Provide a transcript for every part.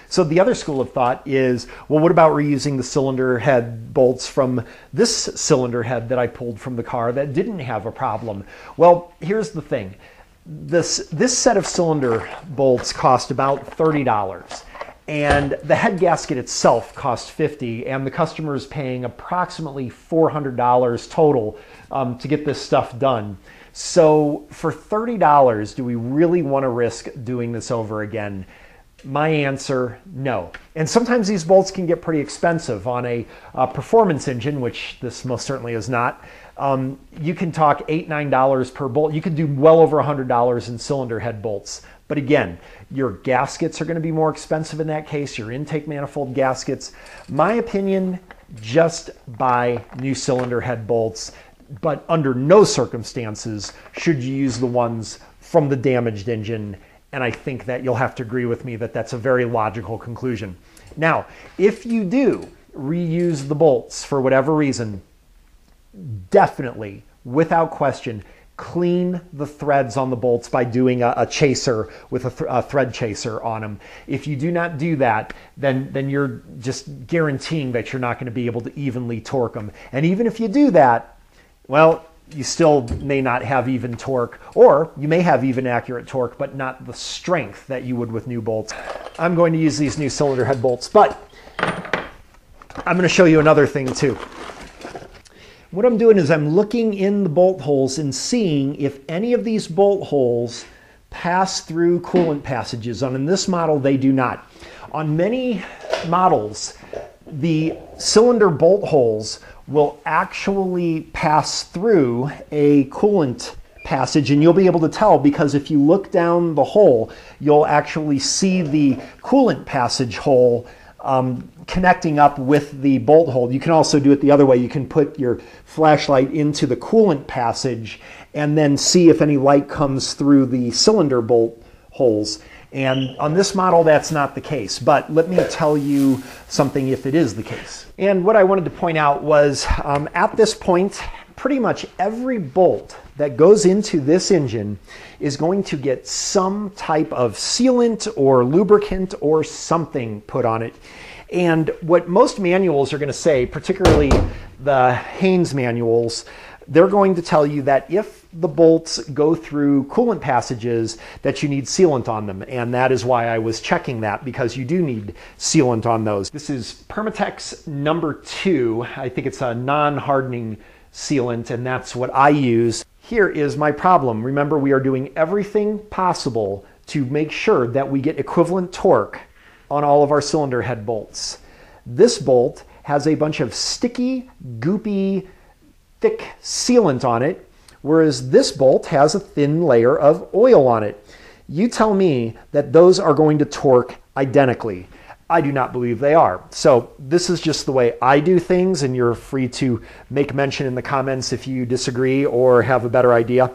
So the other school of thought is, well, what about reusing the cylinder head bolts from this cylinder head that I pulled from the car that didn't have a problem? Well, here's the thing. This set of cylinder bolts cost about $30. And the head gasket itself cost $50, and the customer is paying approximately $400 total to get this stuff done. So for $30, do we really want to risk doing this over again? My answer, no. And sometimes these bolts can get pretty expensive. On a performance engine, which this most certainly is not, you can talk $8, $9 per bolt. You can do well over $100 in cylinder head bolts. But again, your gaskets are going to be more expensive in that case, your intake manifold gaskets. My opinion, just buy new cylinder head bolts, but under no circumstances should you use the ones from the damaged engine. And I think that you'll have to agree with me that that's a very logical conclusion. Now, if you do reuse the bolts for whatever reason, definitely, without question, clean the threads on the bolts by doing a chaser with a thread chaser on them. If you do not do that, then you're just guaranteeing that you're not going to be able to evenly torque them. And even if you do that, well, you still may not have even torque, or you may have even accurate torque, but not the strength that you would with new bolts. I'm going to use these new cylinder head bolts, but I'm going to show you another thing too. What I'm doing is I'm looking in the bolt holes and seeing if any of these bolt holes pass through coolant passages. And in this model, they do not. On many models, the cylinder bolt holes will actually pass through a coolant passage, and you'll be able to tell because if you look down the hole, you'll actually see the coolant passage hole connecting up with the bolt hole. You can also do it the other way. You can put your flashlight into the coolant passage and then see if any light comes through the cylinder bolt holes. And on this model, that's not the case. But let me tell you something if it is the case. And what I wanted to point out was at this point, pretty much every bolt that goes into this engine is going to get some type of sealant or lubricant or something put on it. And what most manuals are going to say, particularly the Haynes manuals, they're going to tell you that if the bolts go through coolant passages, that you need sealant on them. And that is why I was checking that, because you do need sealant on those. This is Permatex number 2. I think it's a non-hardening sealant, and that's what I use. Here is my problem. Remember, we are doing everything possible to make sure that we get equivalent torque on all of our cylinder head bolts. This bolt has a bunch of sticky, goopy, thick sealant on it, whereas this bolt has a thin layer of oil on it. You tell me that those are going to torque identically. I do not believe they are. So this is just the way I do things, and you're free to make mention in the comments if you disagree or have a better idea.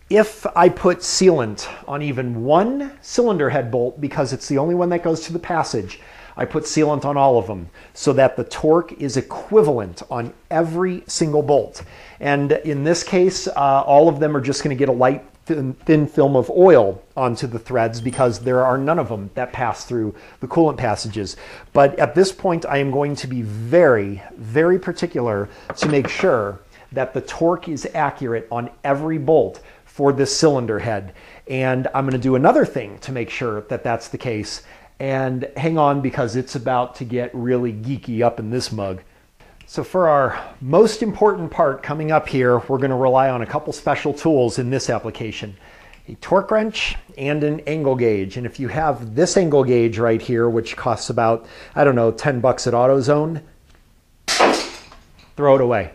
If I put sealant on even one cylinder head bolt, because it's the only one that goes to the passage, I put sealant on all of them so that the torque is equivalent on every single bolt. And in this case, all of them are just going to get a light thin film of oil onto the threads because there are none of them that pass through the coolant passages. But at this point, I am going to be very, very particular to make sure that the torque is accurate on every bolt for this cylinder head. And I'm going to do another thing to make sure that that's the case. And hang on, because it's about to get really geeky up in this mug. So for our most important part coming up here, we're going to rely on a couple special tools in this application. A torque wrench and an angle gauge. And if you have this angle gauge right here, which costs about, I don't know, 10 bucks at AutoZone, throw it away.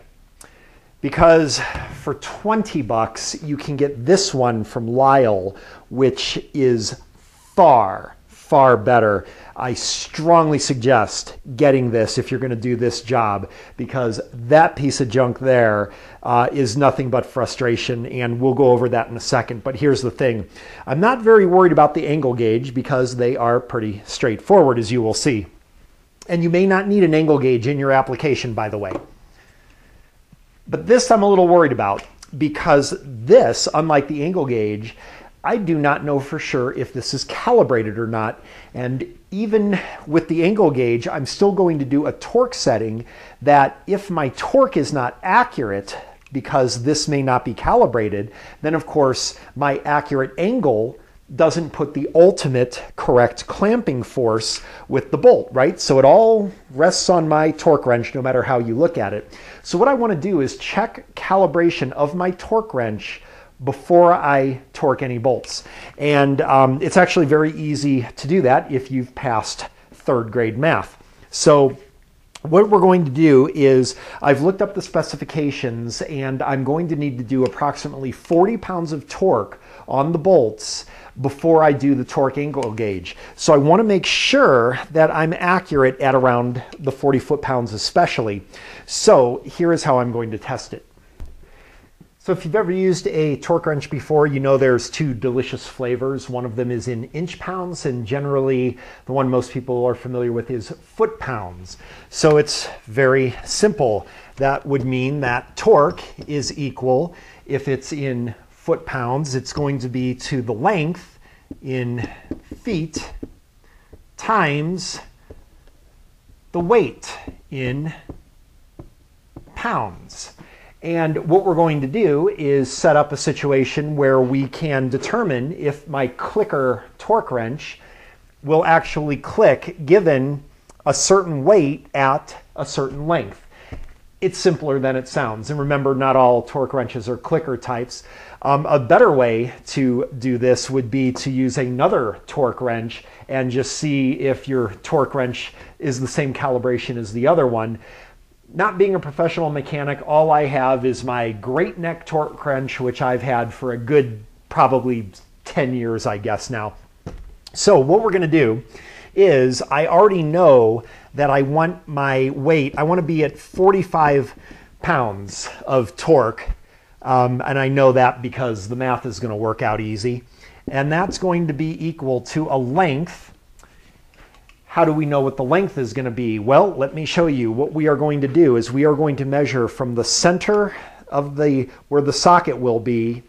Because for 20 bucks, you can get this one from Lyle, which is far better. I strongly suggest getting this if you're going to do this job, because that piece of junk there is nothing but frustration, and we'll go over that in a second. But here's the thing. I'm not very worried about the angle gauge because they are pretty straightforward, as you will see. And you may not need an angle gauge in your application, by the way. But this I'm a little worried about, because this, unlike the angle gauge, I do not know for sure if this is calibrated or not. And even with the angle gauge, I'm still going to do a torque setting that if my torque is not accurate, because this may not be calibrated, then of course my accurate angle doesn't put the ultimate correct clamping force with the bolt, right? So it all rests on my torque wrench, no matter how you look at it. So what I want to do is check calibration of my torque wrench before I torque any bolts. And it's actually very easy to do that if you've passed 3rd grade math. So what we're going to do is I've looked up the specifications, and I'm going to need to do approximately 40 pounds of torque on the bolts before I do the torque angle gauge. So I want to make sure that I'm accurate at around the 40 foot-pounds especially. So here is how I'm going to test it. So if you've ever used a torque wrench before, you know there's 2 delicious flavors. One of them is in inch-pounds, and generally the one most people are familiar with is foot-pounds. So it's very simple. That would mean that torque is equal, if it's in foot-pounds, it's going to be to the length in feet times the weight in pounds. And what we're going to do is set up a situation where we can determine if my clicker torque wrench will actually click given a certain weight at a certain length. It's simpler than it sounds. And remember, not all torque wrenches are clicker types. A better way to do this would be to use another torque wrench and just see if your torque wrench is the same calibration as the other one. Not being a professional mechanic, all I have is my Great Neck torque wrench, which I've had for a good probably 10 years, I guess now. So what we're going to do is I already know that I want my weight, I want to be at 45 pounds of torque. And I know that because the math is going to work out easy. And that's going to be equal to a length. How do we know what the length is going to be? Well, let me show you. What we are going to do is we are going to measure from the center of where the socket will be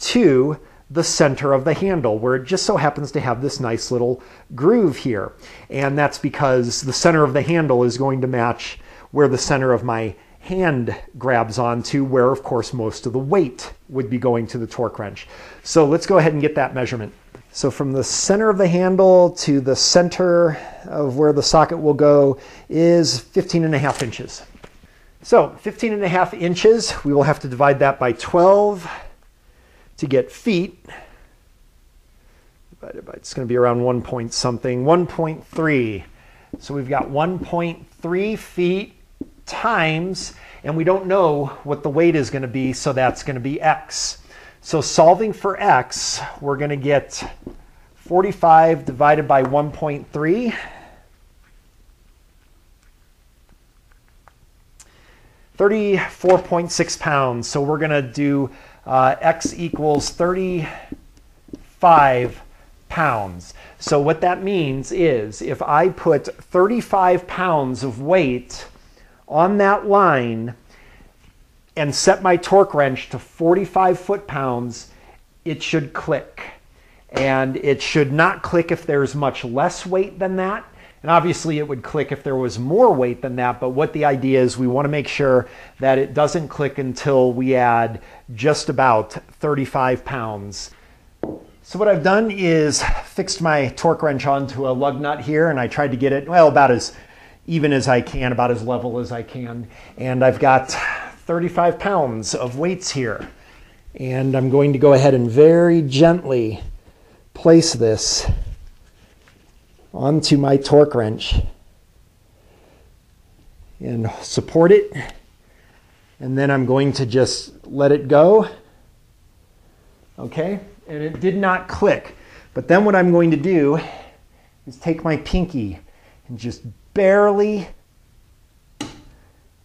to the center of the handle, where it just so happens to have this nice little groove here. And that's because the center of the handle is going to match where the center of my hand grabs onto, where of course most of the weight would be going to the torque wrench. So let's go ahead and get that measurement. So from the center of the handle to the center of where the socket will go is 15.5 inches. So 15.5 inches, we will have to divide that by 12 to get feet. Divided by, it's going to be around 1 point something, 1.3. So we've got 1.3 feet times, and we don't know what the weight is going to be, so that's going to be X. So solving for X, we're going to get 45 divided by 1.3. 34.6 pounds. So we're going to do X equals 35 pounds. So what that means is if I put 35 pounds of weight on that line and set my torque wrench to 45 foot-pounds, it should click. And it should not click if there's much less weight than that. And obviously it would click if there was more weight than that, but what the idea is, we want to make sure that it doesn't click until we add just about 35 pounds. So what I've done is fixed my torque wrench onto a lug nut here, and I tried to get it, well, about as even as I can, about as level as I can. And I've got 35 pounds of weights here. And I'm going to go ahead and very gently place this onto my torque wrench and support it. And then I'm going to just let it go. Okay, and it did not click. But then what I'm going to do is take my pinky and just barely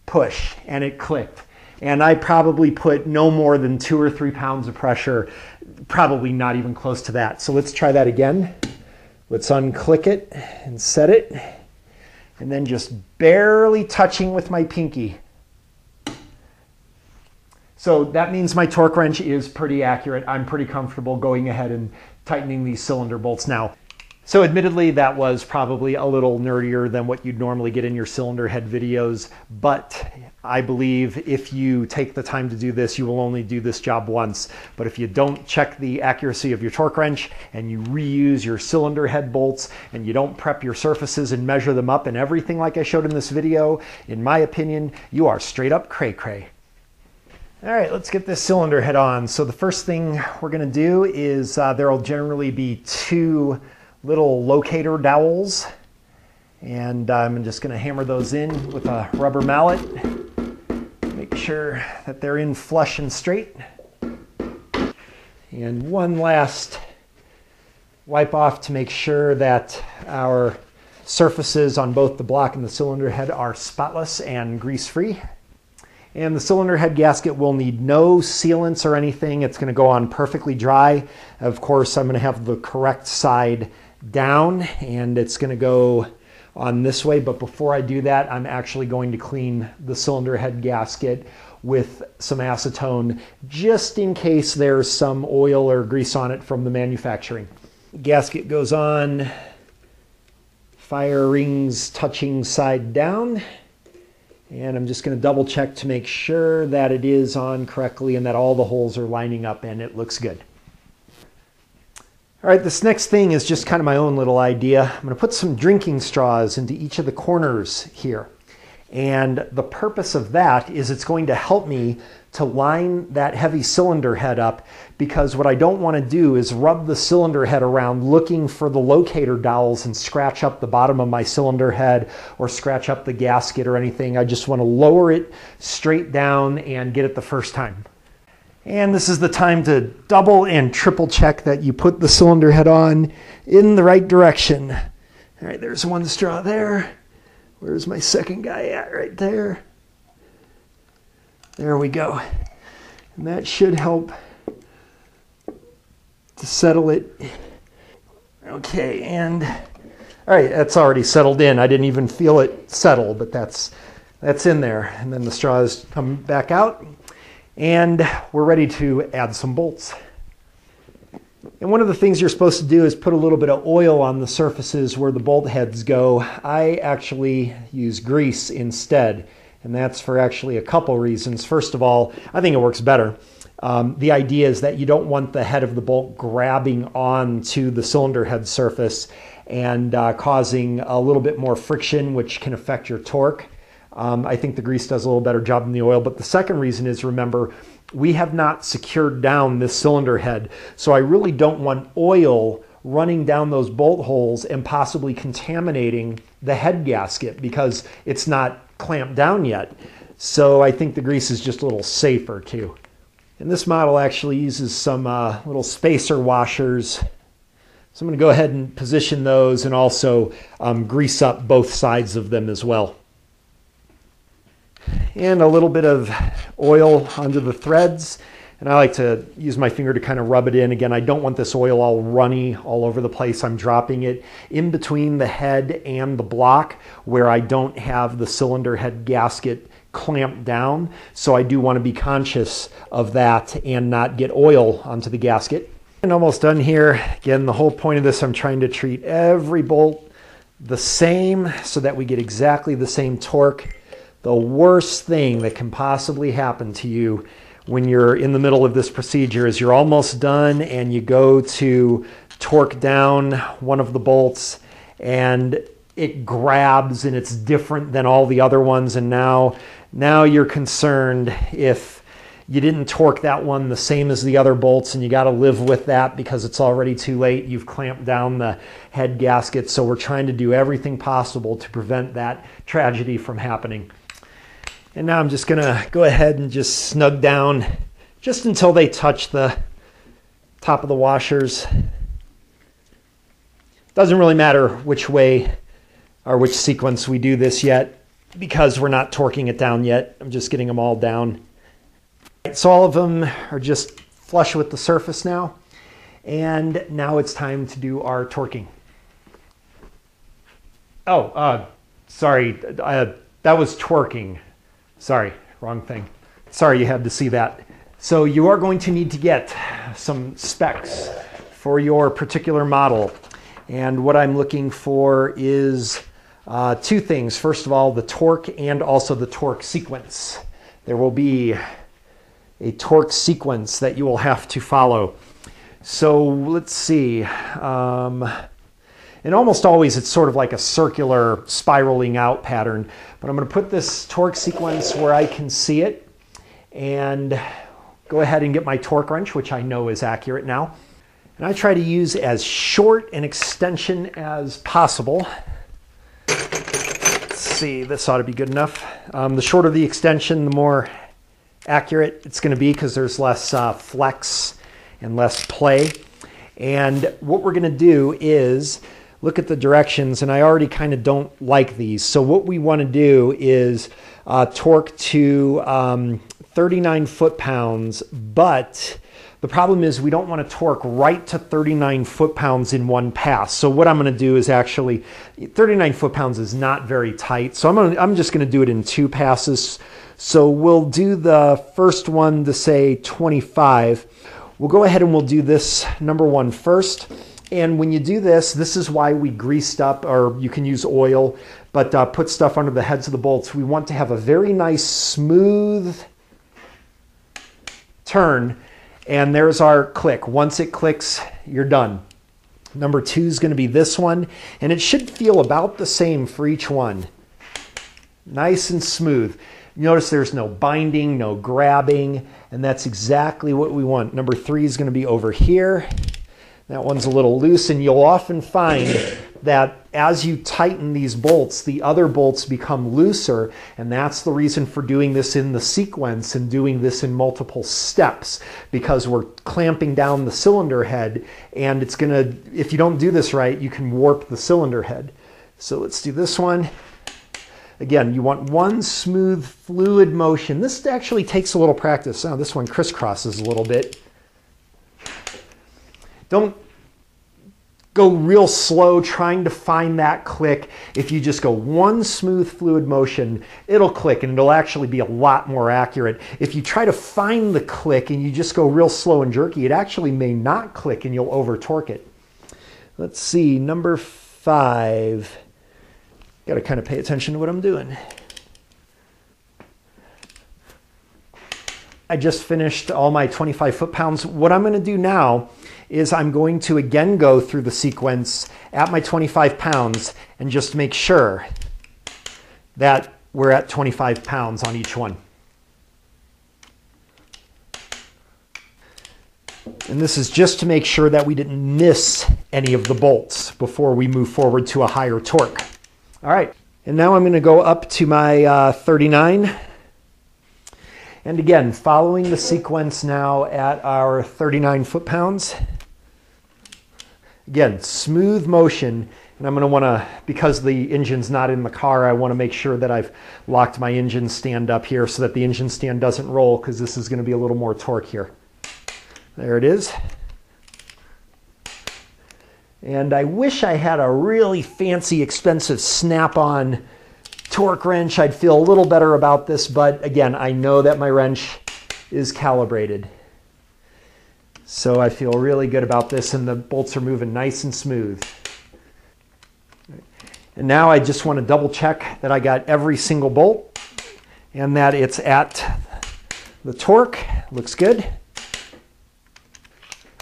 push, and it clicked. And I probably put no more than 2 or 3 pounds of pressure, probably not even close to that. So let's try that again. Let's unclick it and set it, and then just barely touching with my pinky. So that means my torque wrench is pretty accurate. I'm pretty comfortable going ahead and tightening these cylinder bolts now. So admittedly, that was probably a little nerdier than what you'd normally get in your cylinder head videos, but I believe if you take the time to do this, you will only do this job once. But if you don't check the accuracy of your torque wrench and you reuse your cylinder head bolts and you don't prep your surfaces and measure them up and everything like I showed in this video, in my opinion, you are straight up cray-cray. All right, let's get this cylinder head on. So the first thing we're gonna do is there'll generally be two little locator dowels, and I'm just gonna hammer those in with a rubber mallet. Make sure that they're in flush and straight. And one last wipe off to make sure that our surfaces on both the block and the cylinder head are spotless and grease-free. And the cylinder head gasket will need no sealants or anything. It's gonna go on perfectly dry. Of course, I'm gonna have the correct side down and it's going to go on this way, but before I do that, I'm actually going to clean the cylinder head gasket with some acetone just in case there's some oil or grease on it from the manufacturing. Gasket goes on, fire rings touching side down, and I'm just going to double check to make sure that it is on correctly and that all the holes are lining up and it looks good. All right, this next thing is just kind of my own little idea. I'm going to put some drinking straws into each of the corners here. And the purpose of that is it's going to help me to line that heavy cylinder head up, because what I don't want to do is rub the cylinder head around looking for the locator dowels and scratch up the bottom of my cylinder head or scratch up the gasket or anything. I just want to lower it straight down and get it the first time. And this is the time to double and triple check that you put the cylinder head on in the right direction. All right, there's one straw there. Where's my second guy at? Right there. There we go. And that should help to settle it. Okay, and all right, that's already settled in. I didn't even feel it settle, but that's in there. And then the straws come back out. And we're ready to add some bolts. And one of the things you're supposed to do is put a little bit of oil on the surfaces where the bolt heads go. I actually use grease instead, and that's for actually a couple reasons. First of all, I think it works better. The idea is that you don't want the head of the bolt grabbing onto the cylinder head surface and causing a little bit more friction, which can affect your torque. I think the grease does a little better job than the oil. But the second reason is, remember, we have not secured down this cylinder head. So I really don't want oil running down those bolt holes and possibly contaminating the head gasket because it's not clamped down yet. So I think the grease is just a little safer too. And this model actually uses some little spacer washers. So I'm going to go ahead and position those and also grease up both sides of them as well. And a little bit of oil under the threads. And I like to use my finger to kind of rub it in. Again, I don't want this oil all runny all over the place. I'm dropping it in between the head and the block where I don't have the cylinder head gasket clamped down. So I do want to be conscious of that and not get oil onto the gasket. And almost done here. Again, the whole point of this, I'm trying to treat every bolt the same so that we get exactly the same torque. The worst thing that can possibly happen to you when you're in the middle of this procedure is you're almost done and you go to torque down one of the bolts and it grabs and it's different than all the other ones, and now you're concerned if you didn't torque that one the same as the other bolts, and you got to live with that because it's already too late. You've clamped down the head gasket. So we're trying to do everything possible to prevent that tragedy from happening. And now I'm just going to go ahead and just snug down just until they touch the top of the washers. Doesn't really matter which way or which sequence we do this yet because we're not torquing it down yet. I'm just getting them all down. So all of them are just flush with the surface now. And now it's time to do our torquing. Oh, sorry, that was twerking. Sorry, wrong thing. Sorry you had to see that. So you are going to need to get some specs for your particular model. And what I'm looking for is two things. First of all, the torque and also the torque sequence. There will be a torque sequence that you will have to follow. So let's see. And almost always it's sort of like a circular spiraling out pattern. But I'm going to put this torque sequence where I can see it and go ahead and get my torque wrench, which I know is accurate now. And I try to use as short an extension as possible. Let's see, this ought to be good enough. The shorter the extension, the more accurate it's going to be because there's less flex and less play. And what we're going to do is look at the directions, and I already kind of don't like these. So what we want to do is torque to 39 foot-pounds, but the problem is we don't want to torque right to 39 foot-pounds in one pass. So what I'm going to do is actually, 39 foot-pounds is not very tight, so I'm just going to do it in two passes. So we'll do the first one to say 25. We'll go ahead and we'll do this number one first. And when you do this, this is why we greased up, or you can use oil, but put stuff under the heads of the bolts. We want to have a very nice smooth turn, and there's our click. Once it clicks, you're done. Number two is going to be this one, and it should feel about the same for each one. Nice and smooth. Notice there's no binding, no grabbing, and that's exactly what we want. Number three is going to be over here. That one's a little loose, and you'll often find that as you tighten these bolts, the other bolts become looser, and that's the reason for doing this in the sequence and doing this in multiple steps, because we're clamping down the cylinder head, and it's gonna, if you don't do this right, you can warp the cylinder head. So let's do this one. Again, you want one smooth, fluid motion. This actually takes a little practice. Oh, this one crisscrosses a little bit. Don't go real slow trying to find that click. If you just go one smooth fluid motion, it'll click, and it'll actually be a lot more accurate. If you try to find the click and you just go real slow and jerky, it actually may not click and you'll over torque it. Let's see, number 5. Got to kind of pay attention to what I'm doing. I just finished all my 25 foot-pounds. What I'm going to do now is I'm going to again go through the sequence at my 25 pounds and just make sure that we're at 25 pounds on each one. And this is just to make sure that we didn't miss any of the bolts before we move forward to a higher torque. All right, and now I'm going to go up to my 39. And again, following the sequence now at our 39 foot-pounds. Again, smooth motion, and I'm going to want to, because the engine's not in the car, I want to make sure that I've locked my engine stand up here so that the engine stand doesn't roll, because this is going to be a little more torque here. There it is. And I wish I had a really fancy, expensive snap-on torque wrench. I'd feel a little better about this, but again, I know that my wrench is calibrated. So I feel really good about this, and the bolts are moving nice and smooth. And now I just want to double check that I got every single bolt and that it's at the torque. Looks good.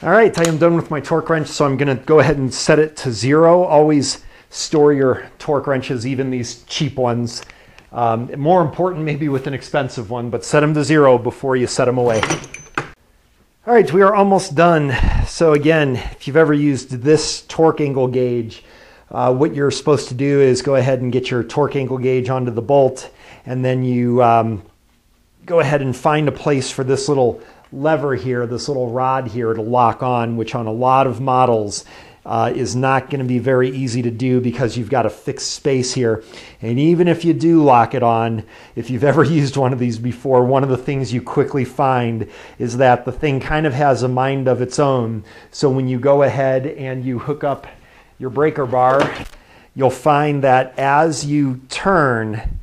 All right, I am done with my torque wrench, so I'm going to go ahead and set it to 0. Always store your torque wrenches, even these cheap ones. More important maybe with an expensive one, but set them to 0 before you set them away. All right, we are almost done. So again, if you've ever used this torque angle gauge, what you're supposed to do is go ahead and get your torque angle gauge onto the bolt, and then you go ahead and find a place for this little lever here, this little rod here to lock on, which on a lot of models is not going to be very easy to do because you've got a fixed space here. And even if you do lock it on, if you've ever used one of these before, one of the things you quickly find is that the thing kind of has a mind of its own. So when you go ahead and you hook up your breaker bar, you'll find that as you turn,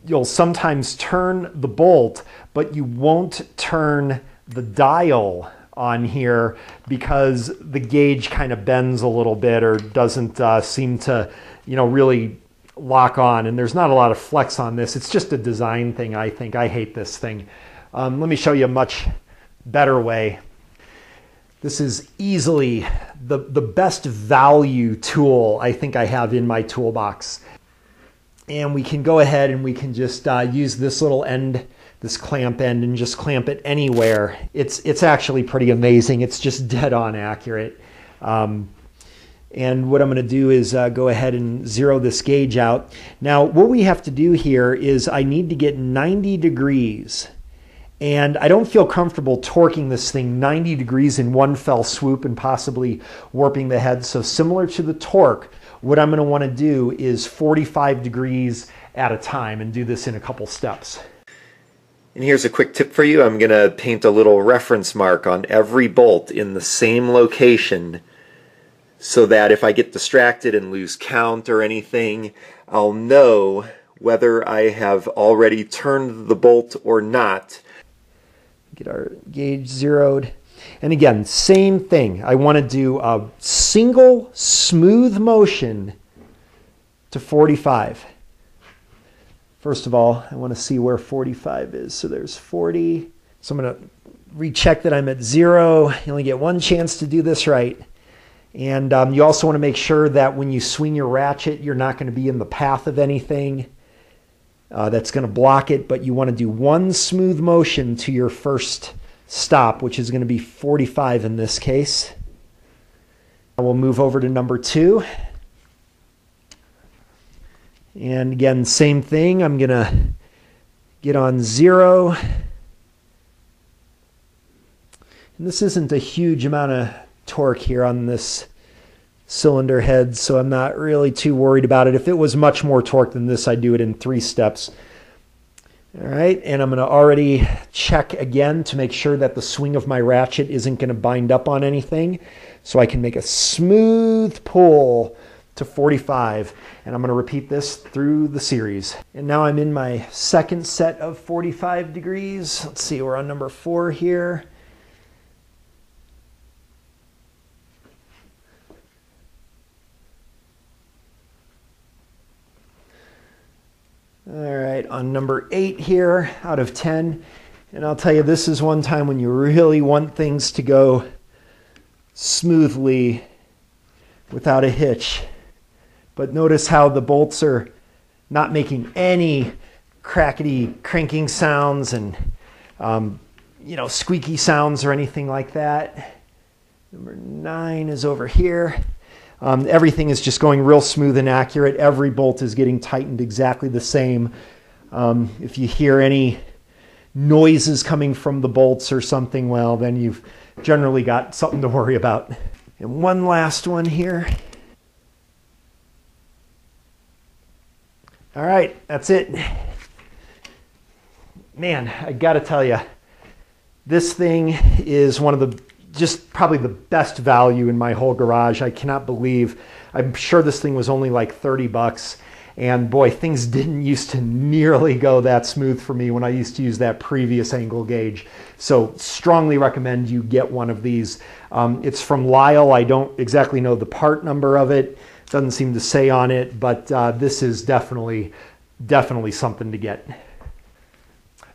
you'll sometimes turn the bolt, but you won't turn the dial on here because the gauge kind of bends a little bit or doesn't seem to, really lock on. And there's not a lot of flex on this. It's just a design thing, I think. I hate this thing. Let me show you a much better way. This is easily the best value tool I think I have in my toolbox. And we can go ahead and we can just use this little end, this clamp end, and just clamp it anywhere. It's actually pretty amazing. It's just dead on accurate. And what I'm going to do is go ahead and zero this gauge out. Now, what we have to do here is I need to get 90 degrees. And I don't feel comfortable torquing this thing 90 degrees in one fell swoop and possibly warping the head. So similar to the torque, what I'm going to want to do is 45 degrees at a time and do this in a couple steps. And here's a quick tip for you. I'm going to paint a little reference mark on every bolt in the same location so that if I get distracted and lose count or anything, I'll know whether I have already turned the bolt or not. Get our gauge zeroed. And again, same thing. I want to do a single smooth motion to 45. First of all, I want to see where 45 is. So there's 40. So I'm going to recheck that I'm at 0. You only get one chance to do this right. And you also want to make sure that when you swing your ratchet, you're not going to be in the path of anything that's going to block it, but you want to do one smooth motion to your first stop, which is going to be 45 in this case. We'll move over to number 2. And again, same thing. I'm going to get on 0. And this isn't a huge amount of torque here on this cylinder head, so I'm not really too worried about it. If it was much more torque than this, I'd do it in 3 steps. All right, and I'm going to already check again to make sure that the swing of my ratchet isn't going to bind up on anything, so I can make a smooth pull to 45, and I'm going to repeat this through the series. And now I'm in my second set of 45 degrees. Let's see, we're on number 4 here. All right, on number 8 here out of 10. And I'll tell you, this is one time when you really want things to go smoothly without a hitch. But notice how the bolts are not making any crackety cranking sounds and squeaky sounds or anything like that. Number 9 is over here. Everything is just going real smooth and accurate. Every bolt is getting tightened exactly the same. If you hear any noises coming from the bolts or something, well, then you've generally got something to worry about. And one last one here. All right, that's it. Man, I gotta tell you, this thing is one of the just probably the best value in my whole garage. I cannot believe, I'm sure this thing was only like 30 bucks. And boy, things didn't used to nearly go that smooth for me when I used to use that previous angle gauge. So strongly recommend you get one of these. It's from Lyle. I don't exactly know the part number of it. It doesn't seem to say on it, but this is definitely something to get.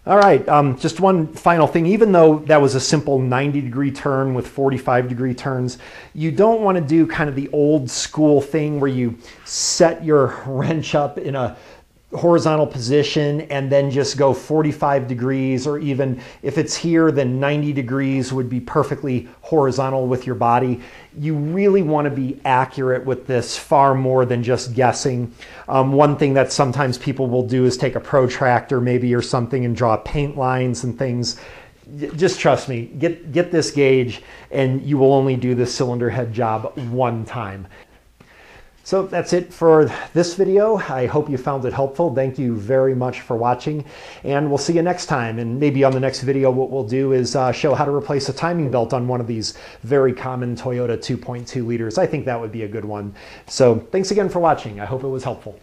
All right, just one final thing. Even though that was a simple 90-degree turn with 45-degree turns, you don't want to do kind of the old school thing where you set your wrench up in a horizontal position and then just go 45 degrees, or even if it's here, then 90 degrees would be perfectly horizontal with your body. You really want to be accurate with this far more than just guessing. One thing that sometimes people will do is take a protractor maybe or something and draw paint lines and things. Just trust me, get this gauge and you will only do this cylinder head job one time. So that's it for this video. I hope you found it helpful. Thank you very much for watching, and we'll see you next time. And maybe on the next video what we'll do is show how to replace a timing belt on one of these very common Toyota 2.2 liters. I think that would be a good one. So thanks again for watching. I hope it was helpful.